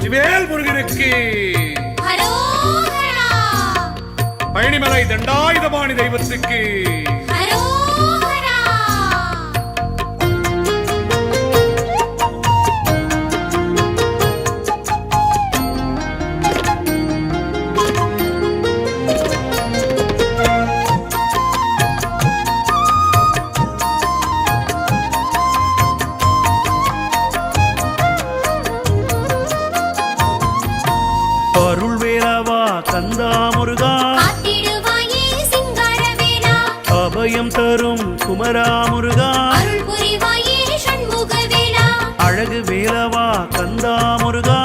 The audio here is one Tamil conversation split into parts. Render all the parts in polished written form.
வெற்றிவேல் முருகனுக்கு பழனிமலை தண்டாயுதபாணி தெய்வத்துக்கு அருள் வேலவா கந்தா முருகா, அபயம் தரும் குமரா முருகா, அழகு வேலவா கந்தா முருகா,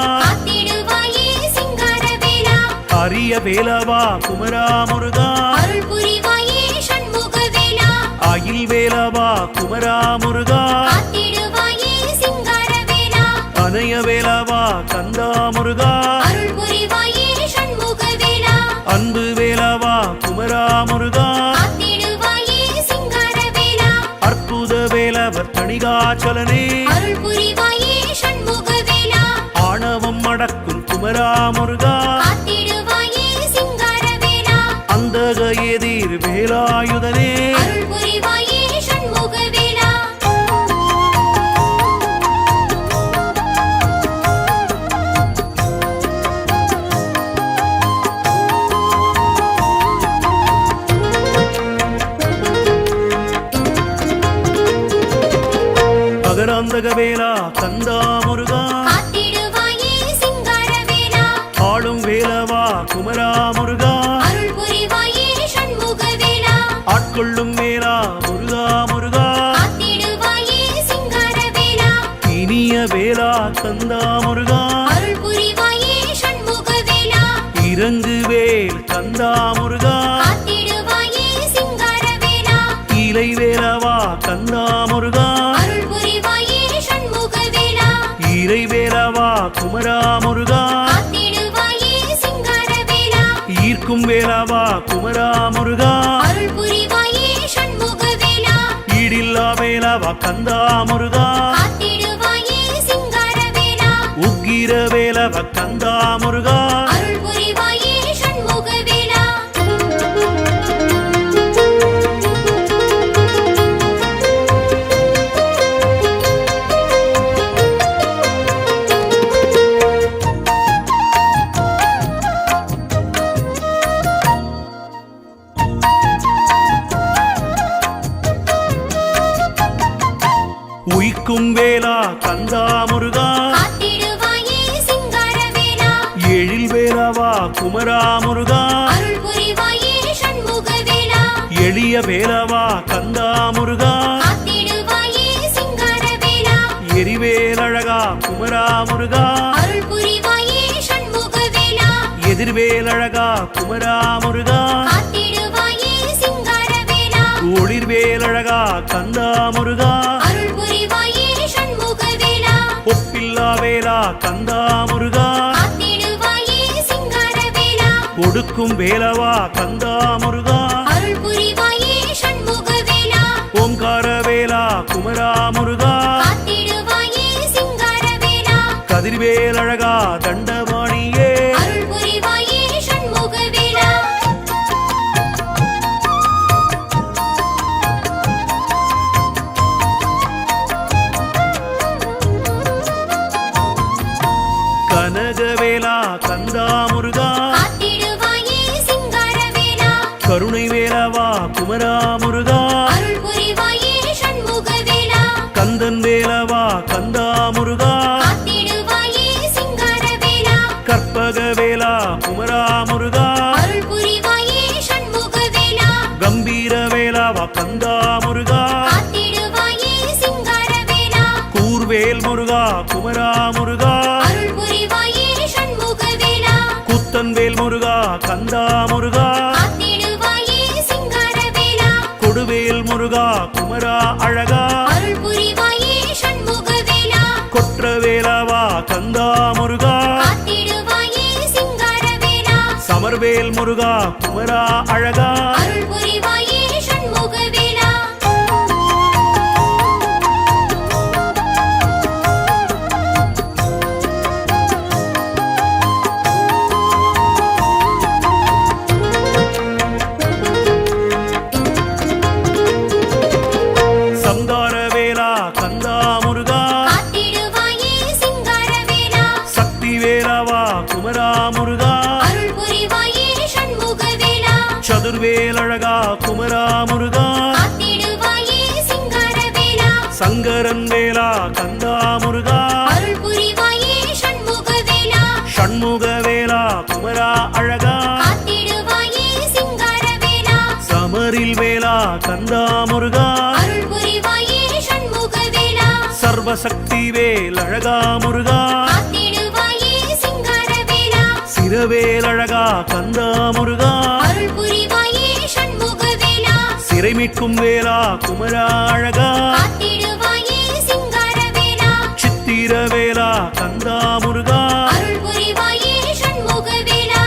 அரிய வேலவா குமரா முருகா, அயில் வேலவா குமரா முருகா, அனைய வேலவா கந்தா முருகா, அன்பு வேலவா குமரா முருகா, அற்புத வேலவர் தணிகாச்சலனே, ஆணவம் அடக்கும் குமரா முருகா, அந்தக எதிர் வேலாயுதனே, அகராந்தக வேலா கந்தா முருகா, ஆளும் வேலவா குமரா முருகா, ஆட்கொள்ளும் வேலா முருகா முருகா, இனிய வேலா கந்தா முருகா, இறங்கு வேல் கந்தா முருகா, இலை வேலவா கந்தா முருகா, இறை வேலவா குமரா முருகா, ஈர்க்கும் வேலவா குமரா முருகா, ஈடில்லா வேலவா கந்தா முருகா, உக்கிர வேலவா கந்தா முருகா, உயிக்கும் வேலா கந்தா முருகா, எழில் வேலவா குமரா முருகா, எளிய வேலவா கந்தா முருகா, எரிவேலழகா குமரா முருகா, எதிர்வேலழகா குமரா முருகா, ஒளிர்வேலழகா கந்தா முருகா, ஒப்பில்லா வேலா கந்தா முருகா, கொடுக்கும் வேலவா கந்தா முருகா, ஓங்கார வேலா குமரா முருகா, கதிர்வேலழகா தண்டபாணியே, கனகவேலா கந்தா முருகா, கருணை வேலவா குமரா முருகா, கந்தன் வேலவா கந்தா முருகா, கற்பக வேலா குமரா முருகா, கம்பீர வேலாவா கந்தா முருகா, கூர்வேல் முருகா குமரா முருகா, குத்தன்வேல் முருகா கந்தா முருகா, கொடுவேல் முருகா குமரா அழகா, கொற்றவேலவா கந்தா முருகா, சமர்வேல் முருகா குமரா அழகா, வேலவா குமரா முருகா அருள் புரிவாயே சண்முகவேலா சதுர்வேல் அழகா குமரா முருகா காத்திடுவாயே சிங்காரவேலா சங்கரன் வேலா கந்தா முருகா அருள் புரிவாயே சண்முகவேலா ஷண்முக வேலா குமரா அழகா காத்திடுவாயே சிங்காரவேலா சமரில் வேலா கந்தா முருகா அருள் புரிவாயே சண்முகவேலா சர்வசக்தி வேல் அழகா முருகா காத்திடுவாயே சிங்காரவேலா சிரவேல் அழகா கந்தா முருகா அருள் புரிவாயே சண்முகவேலா சிறை மீட்கும் வேலா குமரா அழகா காத்திடுவாயே சிங்காரவேலா சித்திர வேலா கந்தா முருகா அருள் புரிவாயே சண்முகவேலா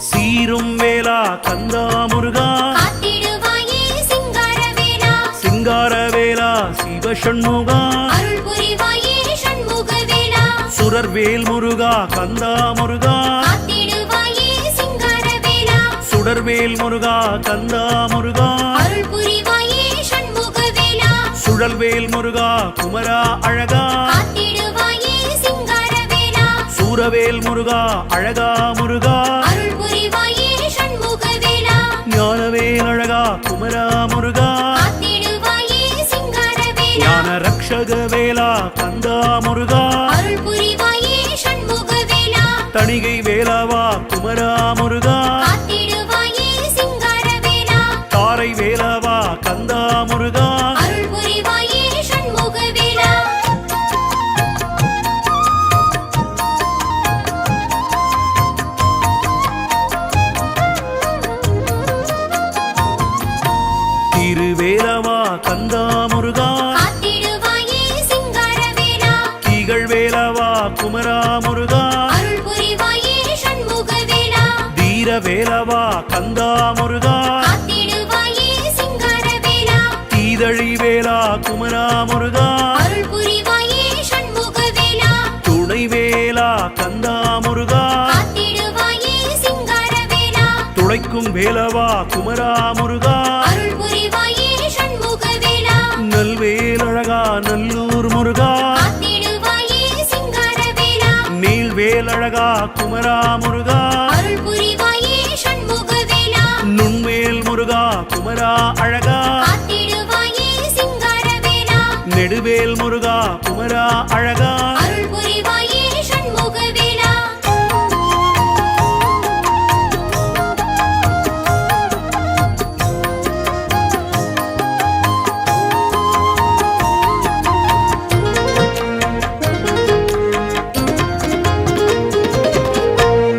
சீரும் வேலா கந்தா முருகா காத்திடுவாயே சிங்காரவேலா சிங்கார வேலா சிவஷண்முகா அருள் புரிவாயே சண்முகவேலா சுரர்வேல் முருகா கந்தா முருகா காத்திடுவாயே சிங்காரவேலா சுடர்வேல் முருகா கந்தா முருகா அருள் புரிவாயே சண்முகவேலா சுழல்வேல் முருகா குமரா அழகா காத்திடுவாயே சிங்காரவேலா சூரவேல் முருகா அழகா முருகா அருள் புரிவாயே சண்முகவேலா ஞானவேல் அழகா குமரா முருகா காத்திடுவாயே சிங்காரவேலா ஞான ரக்ஷக வேலா கந்தா முருகா அருள் புரிவாயே சண்முகவேலா தணிகை வேலாவா குமரா முருகா காத்திடுவாயே சிங்காரவேலா தாரை வேலாவா கந்தா முருகா அருள் புரிவாயே சண்முகவேலா திருவேலவா கந்தா முருகா காத்திடுவாயே சிங்காரவேலா திகழ் வேலவா குமரா முருகா அருள் புரிவாயே சண்முகவேலா தீர வேலவா கந்தா முருகா காத்திடுவாயே சிங்காரவேலா தீதழி வேலா குமரா முருகா அருள் புரிவாயே சண்முகவேலா துணை வேலா கந்தா முருகா காத்திடுவாயே சிங்காரவேலா துளைக்கும் வேலவா குமரா முருகா அருள் புரிவாயே சண்முகவேலா நல்வேல் அழகா நல்லூர் முருகா காத்திடுவாயே சிங்காரவேலா நீள்வேல் அழகா குமரா முருகா அருள் புரிவாயே சண்முகவேலா நுண்வேல் முருகா குமரா அழகா காத்திடுவாயே சிங்காரவேலா நெடுவேல் முருகா குமரா அழகா அருள் புரிவாயே சண்முகவேலா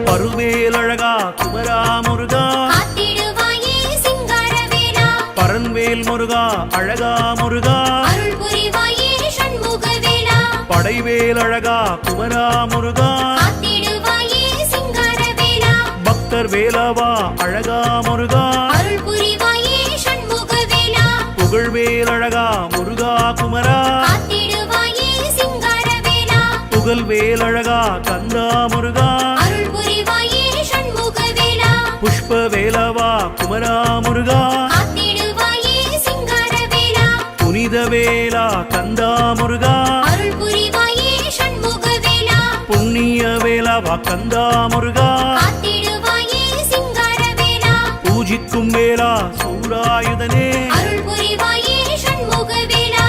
பருவேல் அழகா குமரா முருகா காத்திடுவாயே சிங்காரவேலா பரன்வேல் முருகா அழகா முருகா அருள் புரிவாயே சண்முகவேலா படைவேல் அழகா குமரா முருகா காத்திடுவாயே சிங்காரவேலா பக்தர் வேலவா அழகா முருகா அருள் புரிவாயே சண்முகவேலா புகழ்வேல் அழகா முருகா குமரா காத்திடுவாயே சிங்காரவேலா புகழ்வேல் அழகா கந்தா முருகா அருள் புரிவாயே சண்முகவேலா புஷ்ப வேலவா குமரா முருகா காத்திடுவாயே சிங்காரவேலா புனித வேலா கந்தா முருகா அருள் புரிவாயே சண்முகவேலா புண்ணிய வேலவா கந்தா முருகா காத்திடுவாயே சிங்காரவேலா பூஜிக்கும் வேலா சூராயுதனே அருள் புரிவாயே சண்முகவேலா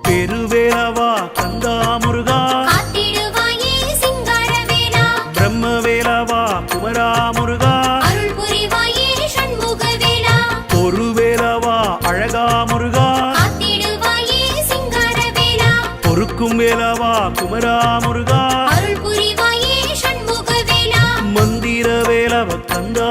பெருவேலவா கந்தா முருகா காத்திடுவாயே சிங்காரவேலா பிரம்ம வேலவா குமரா முருகா அருள் புரிவாயே சண்முகவேலா ஒரு வேலவா அழகா முருகா காத்திடுவாயே சிங்காரவேலா பொறுக்கும் வேலவா குமரா முருகா அருள் புரிவாயே சண்முகவேலா மந்திர வேலவ கந்தா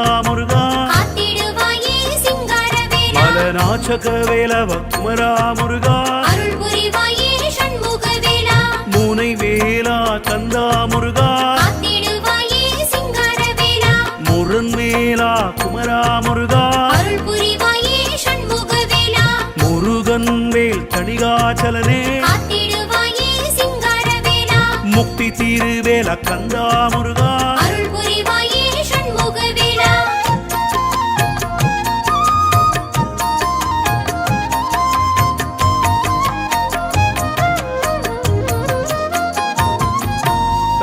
யாச்சக வேலவ குமரா முருகா அருள் புரிவாயே சண்முக வேலா மூனை வேலா கந்தா முருகா காத்திடுவாயே சிங்கார வேலா முருன் வேலா குமரா முருகா அருள் புரிவாயே சண்முக வேலா முருகன் வேல் தணிகாச்சலனே காத்திடுவாயே சிங்கார வேலா முக்தி தீருவேல கந்தா முருகா அருள் புரிவாயே சண்முக வேலா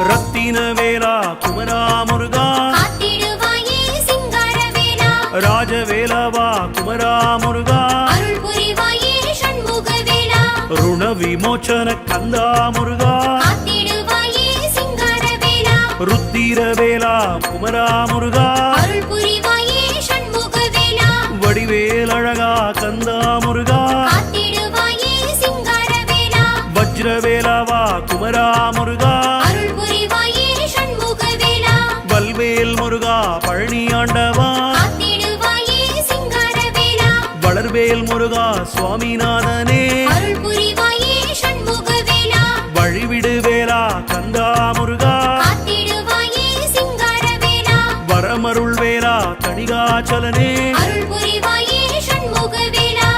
ரத்தின வேலா குமரா முருகா காத்திடுவாயே சிங்கார வேலா ராஜவேலவா குமரா முருகா அருள் புரிவாயே சண்முக வேலா ருண விமோச்சன கந்தா முருகா காத்திடுவாயே சிங்கார வேலா ருத்திர வேலா குமரா முருகா அருள் புரிவாயே சண்முக வேலா வடிவேல் அழகா கந்தா முருகா காத்திடுவாயே சிங்கார வேலா வஜ்ரவேலவா குமரா முருகா அருள் புரிவாயே சண்முக வேலா வல்வேல் முருகா பழனி ஆண்டவா காத்திடுவாயே சிங்கார வேலா வளர்வேல் முருகா சுவாமிநாதனே அருள் புரிவாயே சண்முக வேலா வழிவிடு வேலா கந்தா முருகா காத்திடுவாயே சிங்கார வேலா வரமருள் வேலா தணிகாச்சலனே அருள் புரிவாயே சண்முக வேலா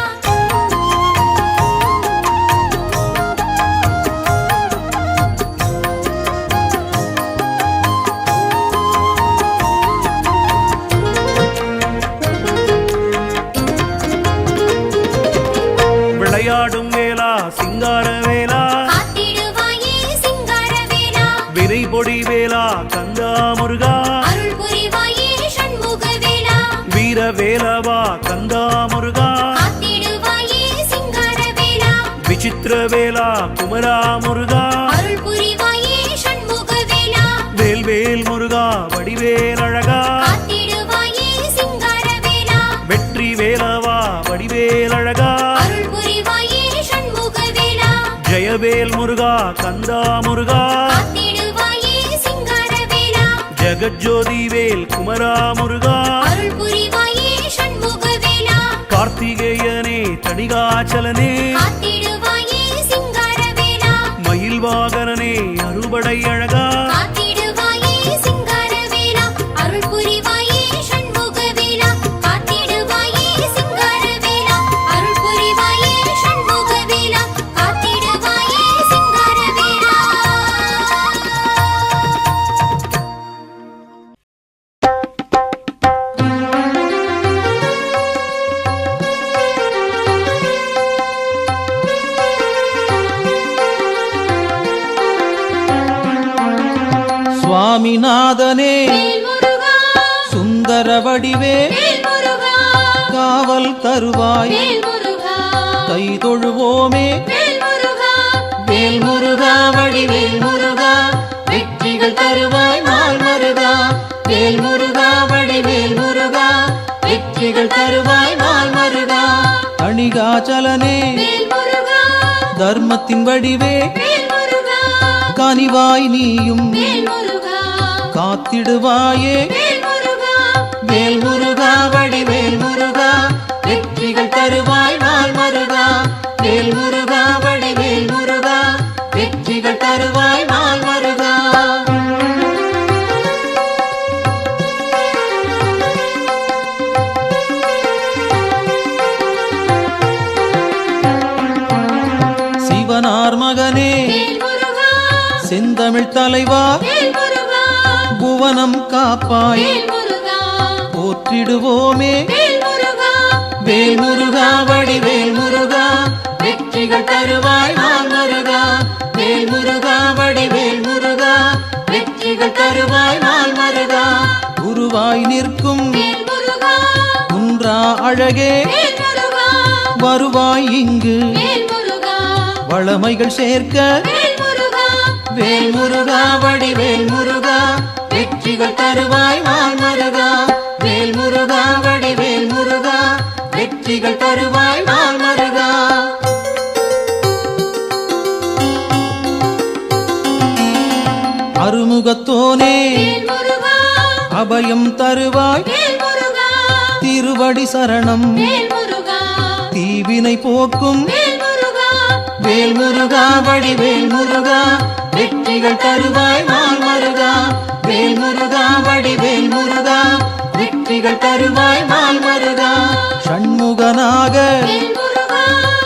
விளையாடும் வேலா சிங்கார வேலா காத்திடுவாயே சிங்கார வேலா விதை பொடி வேலா கந்தா முருகா அருள் புரிவாயே சண்முக வேலா வீர வேலவா கந்தா முருகா காத்திடுவாயே சிங்கார வேலா விசித்திர வேலா குமரா முருகா அருள் புரிவாயே சண்முக வேலா வேல்வேல் முருகா வடிவேல் அழகா காத்திடுவாயே சிங்கார வேலா வெற்றி வேலவா வடிவேல் அழகா அருள் புரிவாயே சண்முக வேலா ஜெயவேல் முருகா கந்தா முருகா காத்திடுவாயே சிங்கார வேலா ஜெகஜோதி வேல் குமரா முருகா அருள் புரிவாயே சண்முக வேலா கார்த்திகேயனே தணிகாச்சலனே காத்திடுவாயே சிங்கார வேலா மயில் வாகனனே அறுபடை அழகா காத்திடுவாயே சிங்கார வேலா அருள் புரிவாயே சண்முக வேலா காத்திடுவாயே சிங்கார வேலா அருள் புரிவாயே சண்முக வேலா காத்திடுவாயே சிங்கார வேலா சுவாமிநாதனே வேல் முருகா சுந்தர வடிவே வேல் முருகா காவல் தருவாய் வேல் முருகா கை தொழுவோமே வேல் முருகா வேல் முருகா வடிவேல் முருகா வெற்றிகள் தருவாய் நாள் மருகா வேல் முருகா வடிவேல் முருகா வெற்றிகள் தருவாய் நாள் மருகா அணிகாச்சலனே வேல் முருகா தர்மத்தின் வடிவே வேல் முருகா கனிவாய் நீயும் வேல் முருகா காத்திடுவாயே வேல் முருகா வேல் முருகா வடிவேல் முருகா வெற்றிகள் தருவாய் நாள் மருகா வேல் முருகா வடிவேல் முருகா வெற்றிகள் தருவாய் நாள் மருகா சிவனார் மகனே வேல் முருகா செந்தமிழ் தலைவா வேல் முருகா புவனம் காப்பாய் வேல் முருகா போற்றிடுவோமே வேல் முருகா வேல் முருகா வடிவேல் முருகா வெற்றிகள் தருவாய் நாள் மருகா வேல் முருகா வடிவேல் முருகா வெற்றிகள் தருவாய் நாள் மருகா குருவாய் நிற்கும் வேல் முருகா குன்றா அழகே வேல் முருகா வருவாய் இங்கு வேல் முருகா வளமைகள் சேர்க்க வேல் முருகா வேல் முருகா வடிவேல் முருகா வெற்றிகள் தருவாய் நாள் மருகா வேல் முருகா வடிவேல் முருகா வெற்றிகள் தருவாய் நாள் மருகா அருமுகத்தோனே வேல் முருகா அபயம் தருவாய் வேல் முருகா திருவடி சரணம் வேல் முருகா தீவினை போக்கும் வேல் முருகா வேல் முருகா வடிவேல் முருகா வெற்றிகள் தருவாய் நாள் மருகா வேல் முருகா வடிவேல் முருகா வெற்றிகள் தருவாய் நாள் மருகா ஷண்முகனாக வேல் முருகா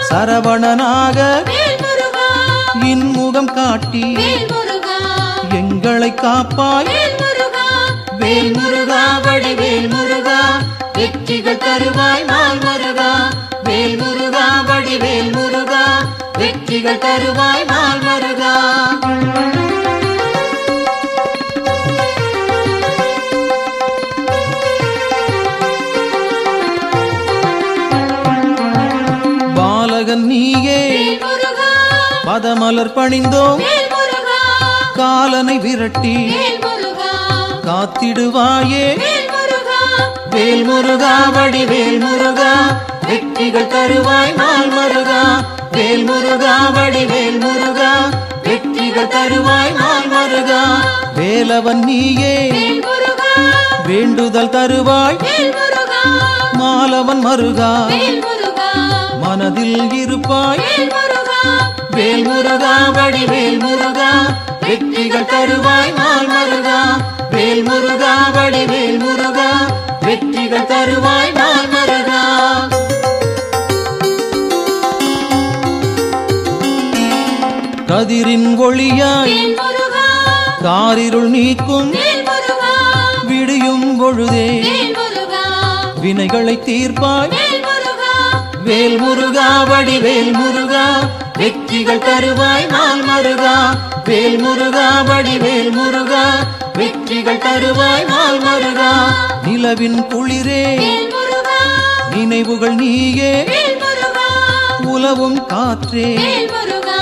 சரவணனாக வேல் முருகா இன்முகம் காட்டி வேல் முருகா எங்களை காப்பாய் வேல் முருகா வேல் முருகா வடிவேல் முருகா வெற்றிகள் தருவாய் நாள் மருகா வேல் முருகா வடிவேல் முருகா வெற்றிகள் தருவாய் நாள் மருகா பாலகன் நீயே வேல் முருகா பதமலர் பணிந்தோம் வேல் முருகா காலனை விரட்டி வேல் முருகா காத்திடுவாயே வேல் முருகா வேல் முருகா வடிவேல் முருகா வெற்றிகள் தருவாய் நாள் மருகா வேல் முருகா வடிவேல் முருகா வெற்றிகள் தருவாய் நாள் மருகா வேலவன் நீயே வேல் முருகா வேண்டுதல் தருவாய் வேல் முருகா மாலவன் மருகா வேல் முருகா மனதில் இருப்பாய் வேல் முருகா வேல் முருகா வடிவேல் முருகா வெற்றிகள் தருவாய் நாள் மருகா வேல் முருகா வடிவேல் முருகா வெற்றிகள் தருவாய் நாள் மருகா கதிரின் ஒளியாய் வேல் முருகா காரிருள் நீக்கும் வேல் முருகா விடியும் பொழுதே வேல் முருகா வினைகளை தீர்ப்பாய் வேல் முருகா வேல் முருகா வடிவேல் முருகா வெற்றிகள் தருவாய் நாள் மருகா வேல் முருகா வடிவேல் முருகா வெற்றிகள் தருவாய் நாள் மருகா நிலவின் குளிரே வேல் முருகா நினைவுகள் நீயே வேல் முருகா உலவும் காற்றே வேல் முருகா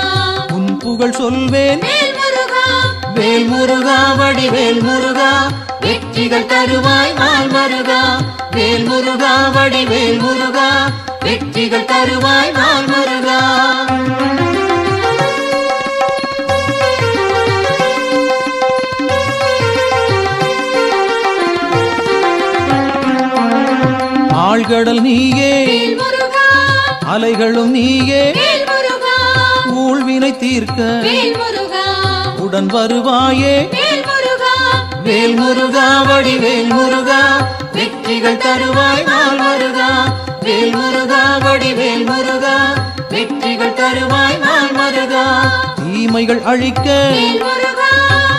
உன் புகழ் சொல்வேன் வேல் முருகா வேல் முருகா வடிவேல் முருகா வெற்றிகள் தருவாய் நாள் மருகா வேல் முருகா வடிவேல் முருகா வெற்றிகள் தருவாய் நாள் மருகா ஆழ்கடல் நீயே வேல் முருகா அலைகளும் நீயே வேல் முருகா ஊழ்வினை தீர்க்க வேல் முருகா உடன் வருவாயே வேல் முருகா வேல் முருகா வடிவேல் முருகா வெற்றிகள் தருவாய் நாள் மருகா வேல் முருகா வடிவேல் முருகா வெற்றிகள் தருவாய் நாள் மருகா தீமைகள் அழிக்க வேல் முருகா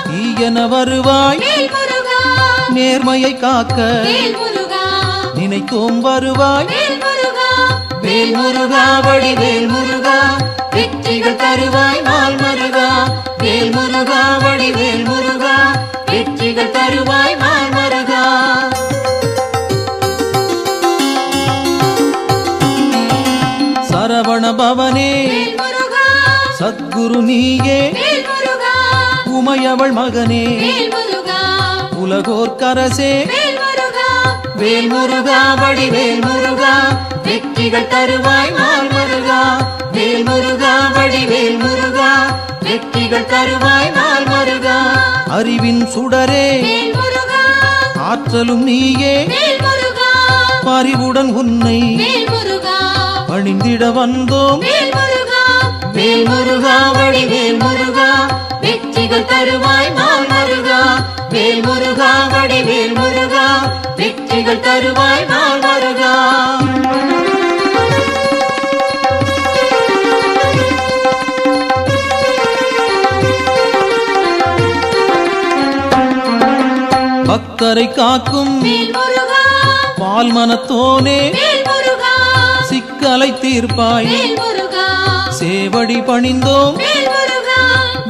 தீயன வருவாய் வேல் முருகா நேர்மையை காக்க வேல் முருகா நினைத்தோம் வருவாய் வேல் முருகா வேல் முருகா வடிவேல் முருகா வெற்றிகள் தருவாய் நாள் மருகா வேல் முருகா வடிவேல் முருகா வெற்றிகள் தருவாய் நாள் மருகா சரவண பவனே வேல் முருகா சத்குரு நீயே வேல் முருகா உமையவள் மகனே வேல் முருகா உலகோர் கரசே வேல் முருகா வேல் முருகா வடிவேல் முருகா வெற்றிகள் தருவாய் நாள் மருகா வேல் முருகா வடிவேல் முருகா வெற்றிகள் தருவாய் நாள் மருகா அறிவின் சுடரே வேல் முருகா ஆற்றலும் நீயே வேல் முருகா பரிவுடன் உன்னை வேல் முருகா பணிந்திட வந்தோம் வேல் முருகா வேல் முருகா வடிவேல் முருகா வெற்றிகள் தருவாய் நாள் மருகா வேல் முருகா வடிவேல் முருகா வெற்றிகள் தருவாய் நாள் மருகா பக்தரை காக்கும் வேல் முருகா பால் மனத்தோனே வேல் முருகா சிக்கலை தீர்ப்பாய் வேல் முருகா சேவடி பணிந்தோம் வேல் முருகா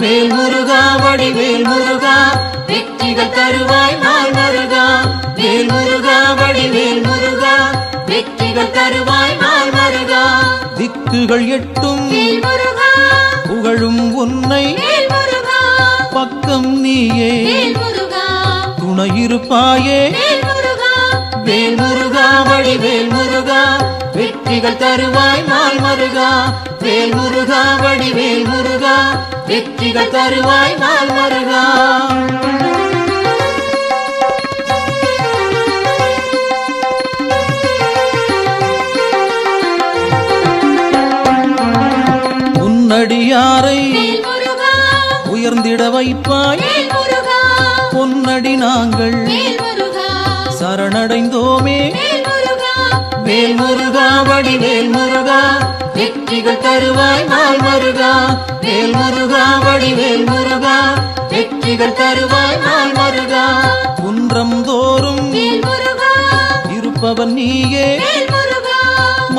வேல் முருகா வடிவேல் முருகா வெற்றிகள் தருவாய் நாள் மருகா வேல் முருகா வடிவேல் முருகா வெற்றிகள் தருவாய் நாள் மருகா திக்குகள் எட்டும் வேல் முருகா புகழும் உன்னை வேல் முருகா பக்கம் நீயே வேல் முருகா துணையிருப்பாயே வேல் முருகா வேல் முருகா வடிவேல் முருகா வெற்றிகள் தருவாய் நாள் மருகா வேல் முருகா வடிவேல் முருகா வெற்றிகள் தருவாய் நாள் மருகா உன்னடியாரை வேல் முருகா உயர்ந்திட வைப்பாய் வேல் முருகா பொன்னடி நாங்கள் வேல் முருகா சரணடைந்தோமே வேல் முருகா வேல் முருகா வடிவேல் முருகா வெற்றிகள் தருவாய் நாள் மருகா வேல் முருகா வடிவேல் முருகா வெற்றிகள் தருவாய் நாள் மருகா குன்றம் தோறும் வேல் முருகா இருப்பவன் நீயே வேல் முருகா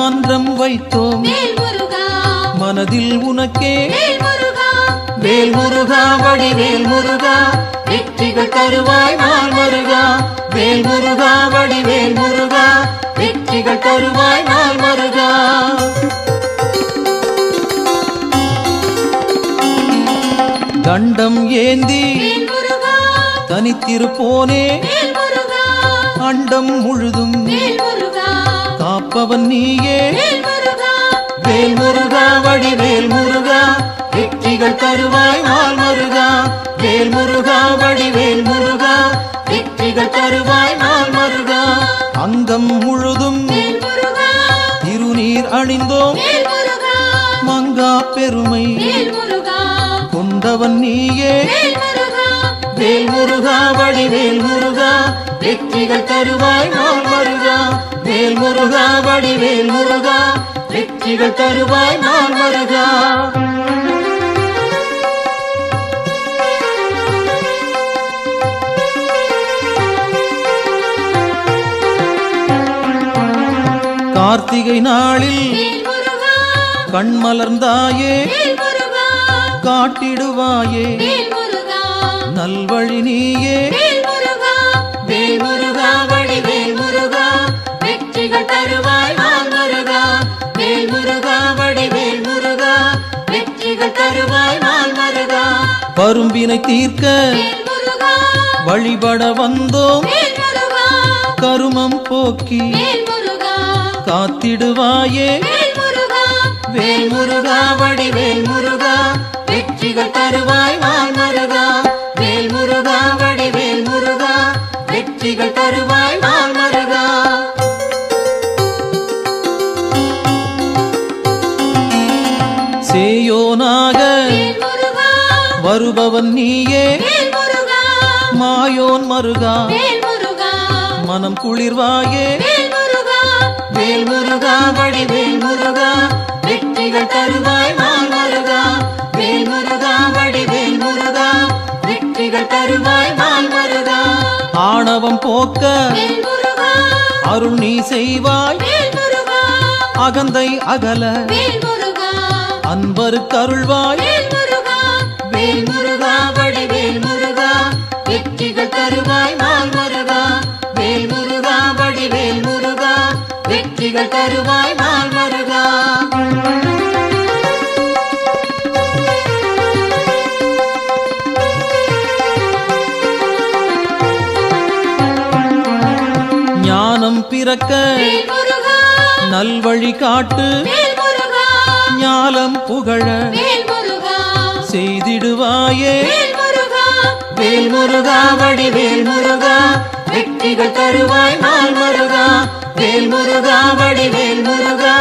மன்றம் வைத்தோம் வேல் முருகா மனதில் உனக்கே வேல் முருகா வேல் முருகா வடிவேல் முருகா வெற்றிகள் தருவாய் நாள் மருகா வேல் முருகா வடிவேல் முருகா வெற்றிகள் தருவாய் நாள் மருகா கண்டம் ஏந்தி வேல் முருகா தனித்திருப்போனே வேல் முருகா அண்டம் முழுதும் வேல் முருகா காப்பவன் நீயே வேல் முருகா வேல் முருகா வடிவேல் முருகா வெற்றிகள் தருவாய் நாள் மருகா வேல் முருகா வடிவேல் முருகா வெற்றிகள் தருவாய் நாள் மருகா அங்கம் முழுதும் வேல் முருகா திருநீர் அணிந்தோம் வேல் முருகா மங்கா பெருமை வேல் முருகா கொண்டவன் நீயே வேல் முருகா வேல் முருகா வடிவேல் முருகா வெற்றிகள் தருவாய் நாள் மருகா வேல் முருகா வடிவேல் முருகா வெற்றிகள் தருவாய் நாள் மருகா கார்த்திகை நாளில் வேல் முருகா கண்மலர்ந்தாயே வேல் முருகா காட்டிடுவாயே வேல் முருகா நல்வழி நீயே வேல் முருகா வேல் முருகா வடிவேல் முருகா வெற்றிகள் தருவாய் நாள் மருகா வேல் முருகா வடிவேல் முருகா வெற்றிகள் தருவாய் நாள் மருகா பரும்பினை தீர்க்க வேல் முருகா வழிபட வந்தோம் வேல் முருகா கருமம் போக்கி வேல் முருகா காத்திடுவாயே வேல் முருகா வேல் முருகா வடிவேல் முருகா வெற்றிகள் தருவாய் நாள் மருகா வேல் முருகா வடிவேல் முருகா வெற்றிகள் தருவாய் நாள் மருகா சேயோனாக வேல் முருகா வருபவன் நீயே வேல் முருகா மாயோன் மருகா வேல் முருகா மனம் குளிர்வாயே வேல் முருகா வேல் முருகா வடிவேல் முருகா வெற்றிகள் தருவாய் நாள் மருகா வேல் முருகா வடிவேல் முருகா வெற்றிகள் தருவாய் நாள் மருகா ஆணவம் போக்க வேல் முருகா அருள் நீ செய்வாய் வேல் முருகா அகந்தை அகல வேல் முருகா அன்பருக்கு அருள்வாய் வேல் முருகா வேல் முருகா வடிவேல் முருகா வெற்றிகள் தருவாய் நாள் மருகா வேல் முருகா வடிவேல் முருகா வெற்றிகள் தருவாய் நாள் மருகா ஞானம் பிறக்க வேல் முருகா நல்வழி காட்டு வேல் முருகா ஞாலம் புகழ வேல் முருகா செய்திடுவாயே வேல் முருகா வேல் முருகா வடிவேல் முருகா வெற்றிகள் தருவாய் நாள் மருகா வேல் முருகா வடிவேல் முருகா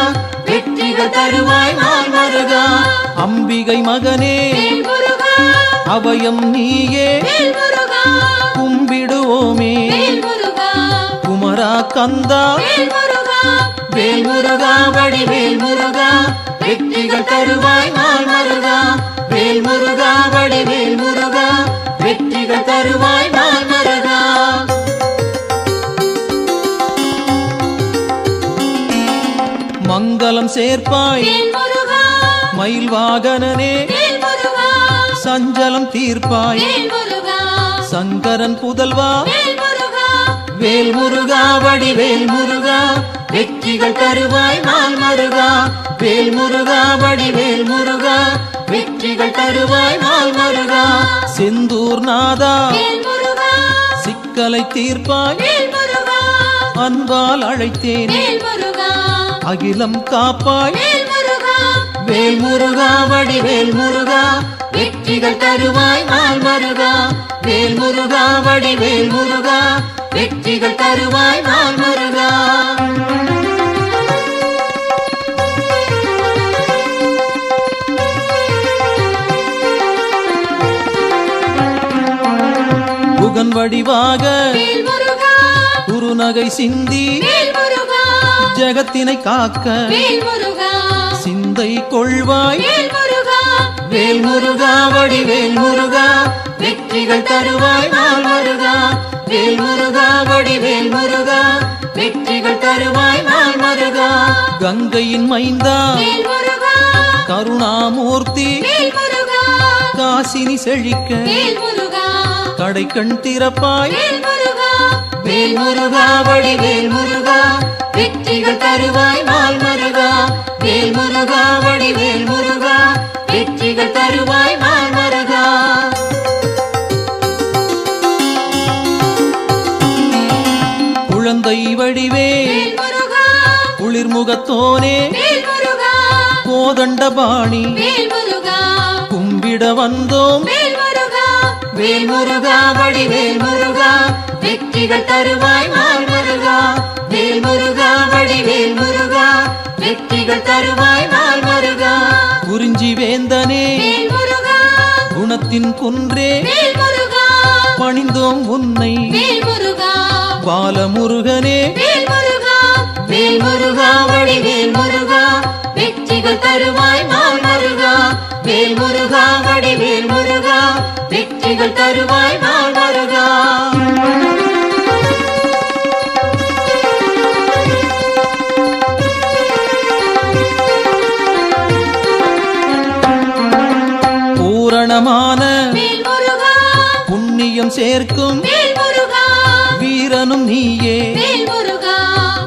வெற்றிகள் தருவாய் நாள் மருகா அம்பிகை மகனே வேல் முருகா அபயம் நீயே வேல் முருகா கும்பிடுவோமே வேல் முருகா குமரா கந்தா வேல் முருகா வேல் முருகா வடிவேல் முருகா வெற்றிகள் தருவாய் நாள் மருகா வேல் முருகா வடிவேல் முருகா வெற்றிகள் தருவாய் நாள் மருகா மங்களம் சேர்ப்பாய் வேல் முருகா மயில் வாகனனே வேல் முருகா சஞ்சலம் தீர்ப்பாய் வேல் முருகா சங்கரன் புதல்வா வேல் முருகா வேல் முருகா வடிவேல் முருகா வெற்றிகள் தருவாய் நாள் மருகா வேல் முருகா வடிவேல் முருகா வெற்றிகள் தருவாய் நாள் மருகா செந்தூர் நாதா வேல் முருகா சிக்கலை தீர்ப்பாய் வேல் முருகா அன்பால் அழைத்தேன் வேல் முருகா அகிலம் காப்பாய் வேல் முருகா வேல் முருகா வடிவேல் முருகா வெற்றிகள் தருவாய் நாள் மருகா வேல் முருகா வடிவேல் முருகா வெற்றிகள் தருவாய் நாள் மருகா வடிவாக வேல் முருகா குறுநகை சிந்தி வேல் முருகா ஜகத்தினை காக்க வேல் முருகா சிந்தை கொள்வாய் வேல் முருகா வேல் முருகா வடிவேல் முருகா வெற்றிகள் தருவாய் நாள் முருகா வேல் முருகா வடிவேல் முருகா வெற்றிகள் தருவாய் நாள் முருகா கங்கையின் மைந்தா வேல் முருகா கருணாமூர்த்தி வேல் முருகா காசினி செழிக்க வேல் முருகா கடைக்கண் திறப்பாய் வேல் முருகா வேல் முருகா வடிவேல் முருகா வெற்றிகள் தருவாய் நாள் முருகா வேல் முருகா வடிவேல் முருகா வெற்றிகள் தருவாய் நாள் முருகா குழந்தை வடிவே வேல் முருகா குளிர்முகத்தோனே வேல் முருகா கோதண்டபாணி வேல் முருகா கும்பிட வந்தோம் வேல் முருகா வேல் முருகா வடிவேல் முருகா வெற்றிகள் தருவாய் நாள் முருகா வேல் முருகா வடிவேல் முருகா வெற்றிகள் தருவாய் நாள் முருகா குறிஞ்சி வேந்தனே வேல் முருகா குணத்தின் குன்றே வேல் முருகா பணிந்தோம் உன்னை வேல் முருகா பாலமுருகனே வேல் முருகா வேல் முருகா வடிவேல் முருகா வெற்றிகள் தருவாய் நாள் முருகா வேல் முருகா வடிவேல் முருகா வெற்றிகள் தருவாய் நாள் முருகா பூரணமான வேல் முருகா புண்ணியம் சேர்க்கும் வேல் முருகா வீரனும் நீயே வேல் முருகா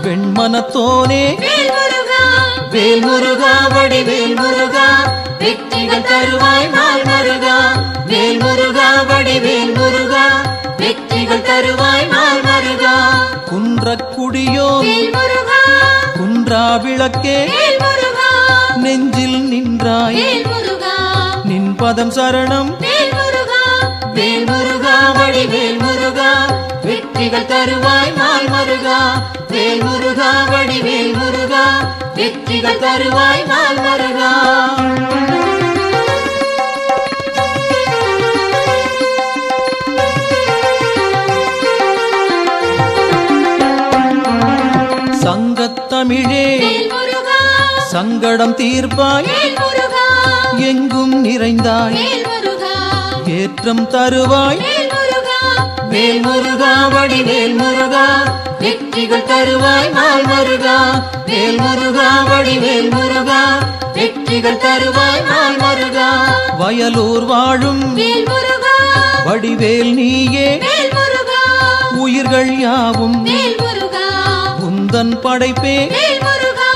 வெண்மனத்தோனே வேல் முருகா வேல் முருகா வடிவேல் முருகா வெற்றிகள் தருவாய் நாள் முருகா வேல் முருகா வடிவேல் முருகா வெற்றிகள் தருவாய் நாள் முருகா குன்றக்குடியோ வேல் முருகா குன்றா விளக்கே வேல் முருகா நெஞ்சில் நின்றாய் வேல் முருகா நின் பதம் சரணம் வேல் முருகா வேல் முருகா வடிவேல் முருகா வெற்றிகள் தருவாய் நாள் முருகா வேல் முருகா வடிவேல் முருகா வெற்றிகள் தருவாய் நாள் முருகா சங்கத்தமிழே வேல் முருகா சங்கடம் தீர்ப்பாய் வேல் முருகா எங்கும் நிறைந்தாய் வேல் முருகா ஏற்றம் தருவாய் வேல் முருகா வேல் முருகா வடிவேல் முருகா வெற்றிகள் தருவாய் நாள் முருகா வேல் முருகா வடிவேல் முருகா வெற்றிகள் தருவாய் நாள் முருகா வயலூர் வாழும் வேல் முருகா வடிவேல் நீயே வேல் முருகா உயிர்கள் யாவும் வேல் முருகா உந்தன் படைப்பே வேல் முருகா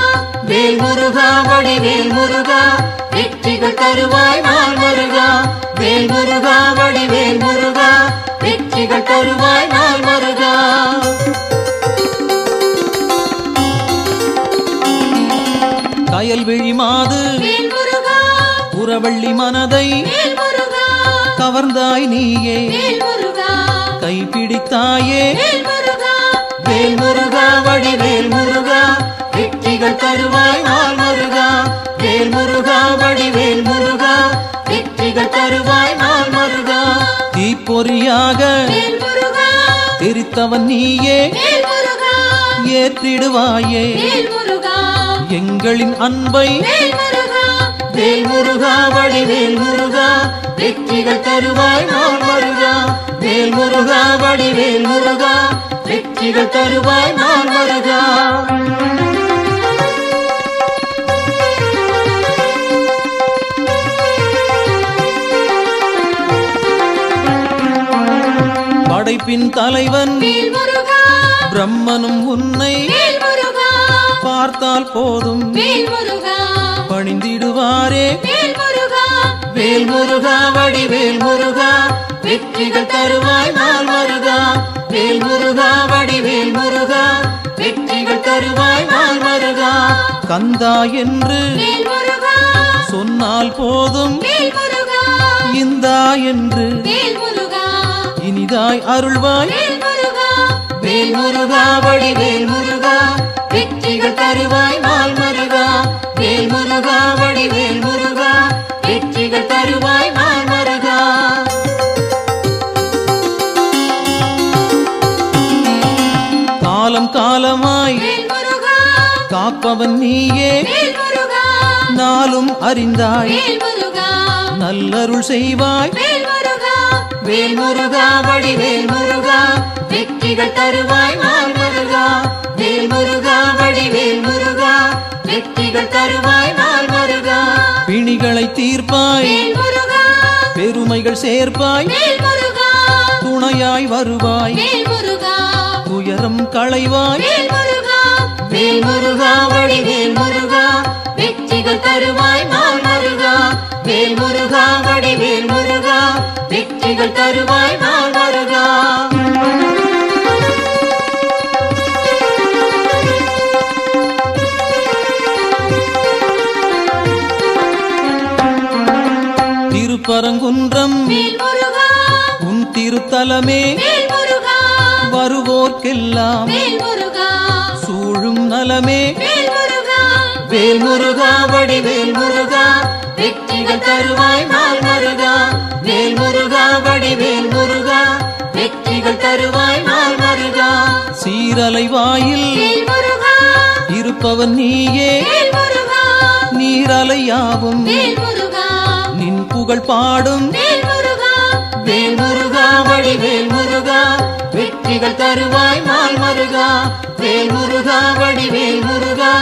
வேல் முருகா வடிவேல் முருகா வெற்றிகள் தருவாய் நாள் முருகா வேல் முருகா வடிவேல் முருகா வெற்றிகள் தருவாய் நாள் முருகா கயல்விழி மாது வேல் முருகா புறவள்ளி மனதை வேல் முருகா கவர்ந்தாய் நீயே வேல் முருகா கைப்பிடித்தாயே வேல் முருகா வேல் முருகா வடிவேல் முருகா வெற்றிகள் தருவாய் நாள் முருகா வேல் முருகா வடிவேல் முருகா வெற்றிகள் தருவாய் நாள் முருகா தீப்பொறியாக வேல் முருகா தெரித்தவன் நீயே வேல் முருகா ஏற்றிடுவாயே வேல் முருகா எங்களின் அன்பை வேல் முருகா வேல் முருகா வடிவேல் முருகா வெற்றிகள் தருவாய் நாள் முருகா வேல் முருகா வடிவேல் முருகா வெற்றிகள் தருவாய் நாள் முருகா படைப்பின் தலைவன் வேல் முருகா பிரம்மனும் உன்னை வேல் முருகா பார்த்தால் போதும் வேல் முருகா பணிந்திடுவாரே வேல் முருகா வேல் முருகா வடிவேல் முருகா வெற்றிகள் தருவாய் நாள் முருகா வேல் முருகா வடிவேல் முருகா வெற்றிகள் தருவாய் நாள் முருகா கந்தா என்று வேல் முருகா சொன்னால் போதும் வேல் முருகா இந்தா என்று வேல் முருகா இனிதாய் அருள்வாய் வேல் முருகா வேல் முருகா வடிவேல் முருகா வெற்றிகள் தருவாய் நாள் முருகா வேல் முருகா வடிவேல் முருகா வெற்றிகள் தருவாய் நாள் முருகா காலமாய் வேல் முருகா காப்பவன் நீயே வேல் முருகா நாளும் அறிந்தாய் வேல் முருகா நல்லருள் செய்வாய் வேல் முருகா வேல் முருகா வடிவேல் முருகா வெற்றிகள் தருவாய் நாள் முருகா வேல் முருகா வடிவேல் முருகா வெற்றிகள் தருவாய் நாள் முருகா பிணிகளை தீர்ப்பாய் வேல் முருகா பெருமைகள் சேர்ப்பாய் வேல் முருகா துணையாய் வருவாய் வேல் முருகா துயரம் களைவாய் வேல் முருகா வேல் முருகா வடிவேல் முருகா வெற்றிகள் தருவாய் நாள் முருகா வேல் முருகா வடிவேல் முருகா வெற்றிகள் தருவாய் நாள் முருகா திருப்பரங்குன்றம் வேல் முருகா உன் திருத்தலமே வேல் முருகா வருவோர்க்கெல்லாம் வேல் முருகா சூழும் நலமே வேல் முருகா வேல் முருகா வடிவேல் முருகா வெற்றிகள் தருவாய் நாள் முருகா வேல் முருகா வடிவேல் முருகா வெற்றிகள் தருவாய் நாள் முருகா சீரலை வாயில் வேல் முருகா இருப்பவன் நீயே வேல் முருகா நீரலையாவும் வேல் முருகா நின் புகழ் பாடும் வேல் முருகா வேல் முருகா வடிவேல் முருகா வெற்றிகள் தருவாய் நாள் முருகா வேல் முருகா வடிவேல் முருகா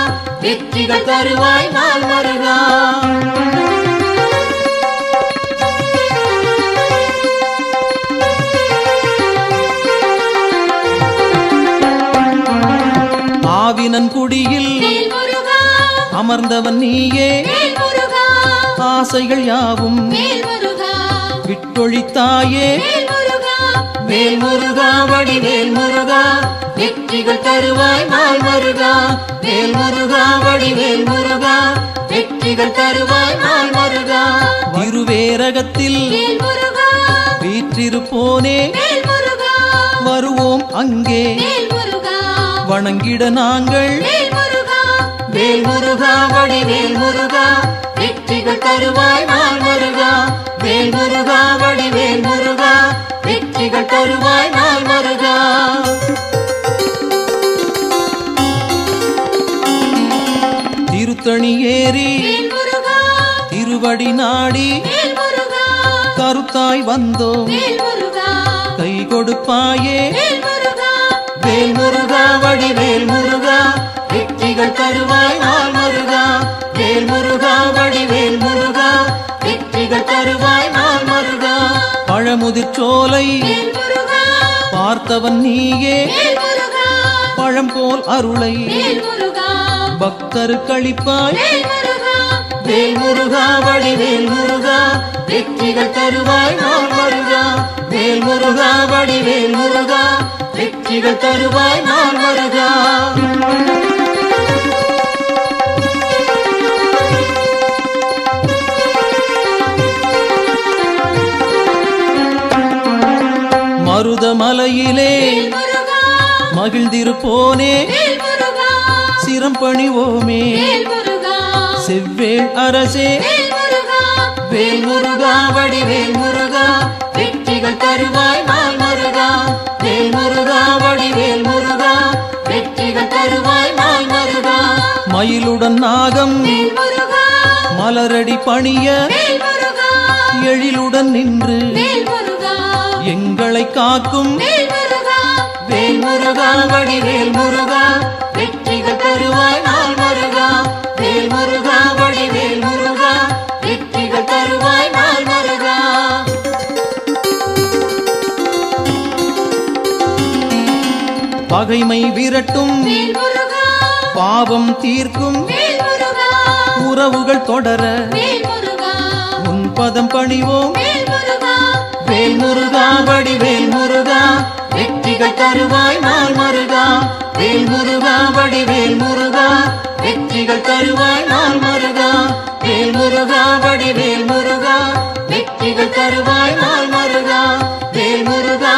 வெற்றிகள் தருவாய் நாள் முருகா ஆவினன் குடியில் வேல் முருகா அமர்ந்தவன் நீயே வேல் முருகா ஆசைகள் யாவும் வேல் முருகா விட்டொழித்தாயே வேல் முருகா வேல் முருகா வடிவேல் முருகா வெற்றிகள் தருவாய் நாள் முருகா வேல் முருகா வடிவேல் முருகா வெற்றிகள் தருவாய் நாள் முருகா திருவேரகத்தில் வேல் முருகா வீற்றிருப்போனே வேல் முருகா வருவோம் அங்கே வேல் முருகா வணங்கிட நாங்கள் வேல் முருகா வேல் முருகா வடிவேல் முருகா வெற்றிகள் தருவாய் நாள் முருகா வேல் முருகா வடிவேல் முருகா வெற்றிகள் தருவாய் நாள் முருகா திருத்தணி ஏறி வேல் முருகா திருவடி நாடி வேல் முருகா கருத்தாய் வந்தோம் வேல் முருகா கை கொடுப்பாயே வேல் முருகா வேல் முருகா வடிவேல் முருகா வெற்றிகள் தருவாய் நாள் முருகா வேல் முருகா வடிவேல் முருகா வெற்றிகள் தருவாய் நாள் முருகா பழமுதிர் சோலை வேல் முருகா பார்த்தவன் நீயே வேல் முருகா பழம் போல் அருளை வேல் முருகா பக்தருக்களிப்பாய் வேல் முருகா வேல் முருகா வடிவேல் முருகா வெற்றிகள் தருவாய் நாள் முருகா வேல் முருகா வடிவேல் முருகா வெற்றிகள் தருவாய் நாள் முருகா மருதமலையிலே வேல் முருகா மகிழ்ந்திருப்போனே வேல் முருகா சிரம் பணிவோமே வேல் முருகா செவ்வேள் அரசே வேல் முருகா வேல் முருகா வடிவேல் முருகா வெற்றிகள் தருவாய் நாள் முருகா வேல் முருகா வடிவேல் முருகா வெற்றிகள் தருவாய் நாள் முருகா மயிலுடன் நாகம் வேல் முருகா மலரடி பணிய வேல் முருகா எழிலுடன் நின்று வேல் முருகா எங்களை காக்கும் வேல் முருகா வேல் முருகா வடிவேல் முருகா வெற்றிகள் தருவாய் நாள் முருகா வேல் முருகா வடிவேல் முருகா வெற்றிகள் தருவாய் நாள் முருகா பகைமை விரட்டும் வேல் முருகா பாவம் தீர்க்கும் வேல் முருகா உறவுகள் தொடர வேல் முருகா உன் பதம் பணிவோம் வேல் முருகா வேல் முருகா வடிவேல் முருகா வெற்றிகள் தருவாய் நாள் முருகா வேல் முருகா வடிவேல் முருகா வெற்றிகள் தருவாய் நாள் முருகா வேல் முருகா வடிவேல் முருகா வெற்றிகள் தருவாய் நாள் முருகா வேல் முருகா